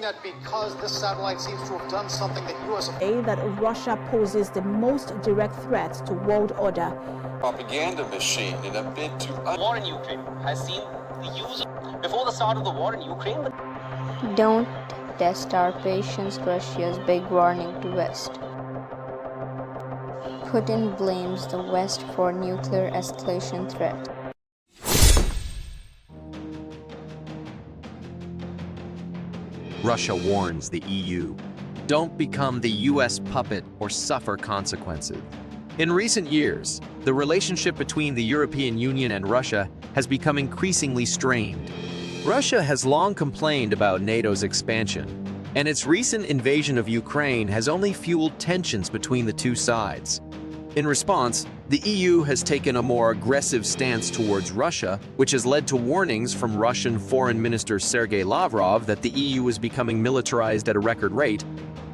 That because this satellite seems to have done something that U.S. that Russia poses the most direct threat to world order. Propaganda machine in a bid to war in Ukraine has seen the use of, before the start of the war in Ukraine. Don't test our patience, Russia's big warning to West. Putin blames the West for nuclear escalation threat. Russia warns the EU. Don't become the US puppet or suffer consequences. In recent years, the relationship between the European Union and Russia has become increasingly strained. Russia has long complained about NATO's expansion, and its recent invasion of Ukraine has only fueled tensions between the two sides. In response, the EU has taken a more aggressive stance towards Russia, which has led to warnings from Russian Foreign Minister Sergey Lavrov that the EU is becoming militarized at a record rate.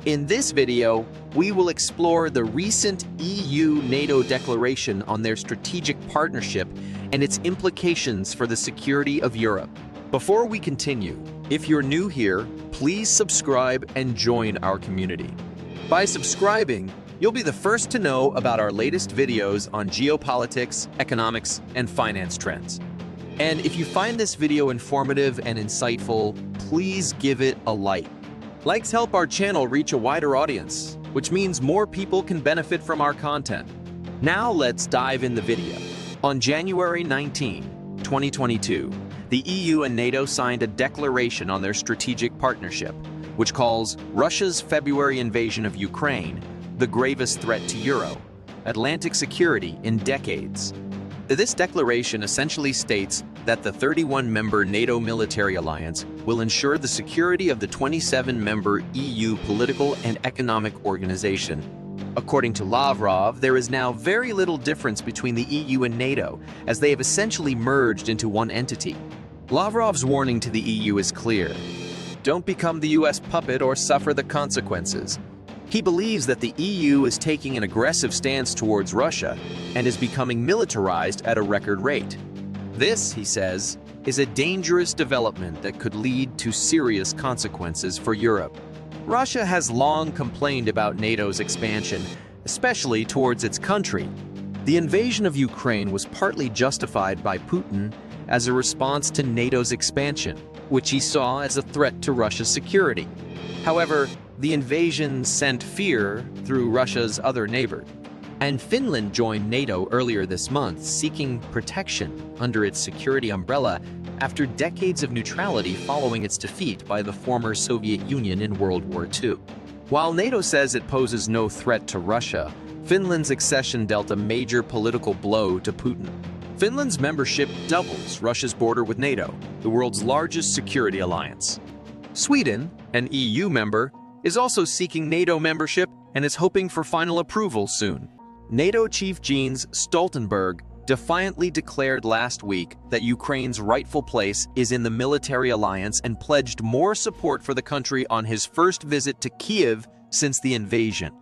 In this video, we will explore the recent EU-NATO declaration on their strategic partnership and its implications for the security of Europe. Before we continue, if you're new here, please subscribe and join our community. By subscribing, you'll be the first to know about our latest videos on geopolitics, economics, and finance trends. And if you find this video informative and insightful, please give it a like. Likes help our channel reach a wider audience, which means more people can benefit from our content. Now let's dive in the video. On January 19, 2022, the EU and NATO signed a declaration on their strategic partnership, which calls Russia's February invasion of Ukraine the gravest threat to Euro-Atlantic security in decades. This declaration essentially states that the 31-member NATO military alliance will ensure the security of the 27-member EU political and economic organization. According to Lavrov, there is now very little difference between the EU and NATO, as they have essentially merged into one entity. Lavrov's warning to the EU is clear. Don't become the US puppet or suffer the consequences. He believes that the EU is taking an aggressive stance towards Russia and is becoming militarized at a record rate. This, he says, is a dangerous development that could lead to serious consequences for Europe. Russia has long complained about NATO's expansion, especially towards its country. The invasion of Ukraine was partly justified by Putin as a response to NATO's expansion, which he saw as a threat to Russia's security. However, the invasion sent fear through Russia's other neighbor, and Finland joined NATO earlier this month, seeking protection under its security umbrella after decades of neutrality following its defeat by the former Soviet Union in World War II. While NATO says it poses no threat to Russia, Finland's accession dealt a major political blow to Putin. Finland's membership doubles Russia's border with NATO, the world's largest security alliance. Sweden, an EU member, is also seeking NATO membership and is hoping for final approval soon. NATO Chief Jens Stoltenberg defiantly declared last week that Ukraine's rightful place is in the military alliance and pledged more support for the country on his first visit to Kiev since the invasion.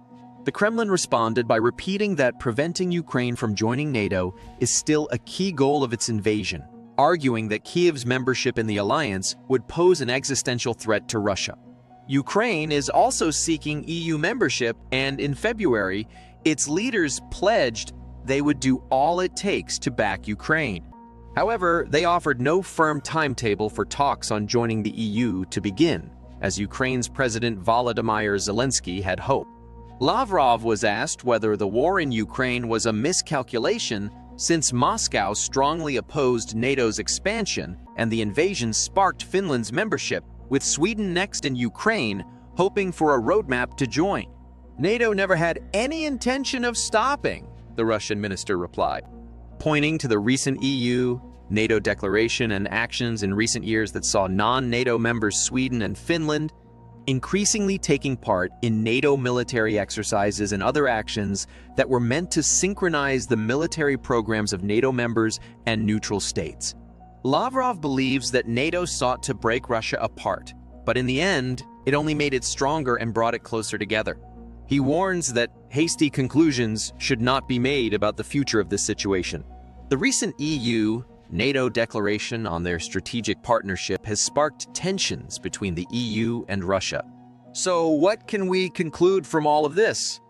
The Kremlin responded by repeating that preventing Ukraine from joining NATO is still a key goal of its invasion, arguing that Kiev's membership in the alliance would pose an existential threat to Russia. Ukraine is also seeking EU membership, and in February, its leaders pledged they would do all it takes to back Ukraine. However, they offered no firm timetable for talks on joining the EU to begin, as Ukraine's President Volodymyr Zelensky had hoped. Lavrov was asked whether the war in Ukraine was a miscalculation since Moscow strongly opposed NATO's expansion and the invasion sparked Finland's membership, with Sweden next and Ukraine hoping for a roadmap to join. NATO never had any intention of stopping, the Russian minister replied, pointing to the recent EU-NATO declaration and actions in recent years that saw non-NATO members Sweden and Finland increasingly taking part in NATO military exercises and other actions that were meant to synchronize the military programs of NATO members and neutral states. Lavrov believes that NATO sought to break Russia apart, but in the end, it only made it stronger and brought it closer together. He warns that hasty conclusions should not be made about the future of this situation. The recent EU EU-NATO declaration on their strategic partnership has sparked tensions between the EU and Russia. So what can we conclude from all of this?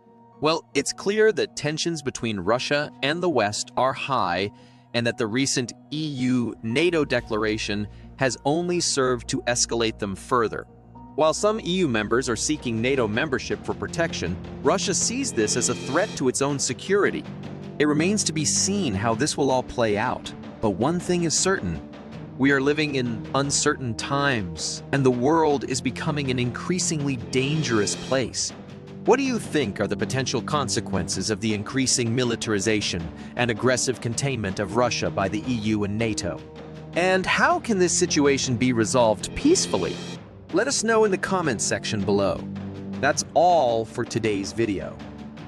Well, it's clear that tensions between Russia and the West are high, and that the recent EU-NATO declaration has only served to escalate them further. While some EU members are seeking NATO membership for protection, Russia sees this as a threat to its own security. It remains to be seen how this will all play out. But one thing is certain: we are living in uncertain times, and the world is becoming an increasingly dangerous place. What do you think are the potential consequences of the increasing militarization and aggressive containment of Russia by the EU and NATO? And how can this situation be resolved peacefully? Let us know in the comments section below. That's all for today's video.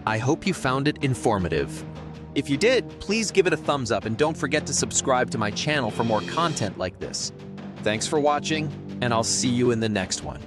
I hope you found it informative. If you did, please give it a thumbs up and don't forget to subscribe to my channel for more content like this. Thanks for watching, and I'll see you in the next one.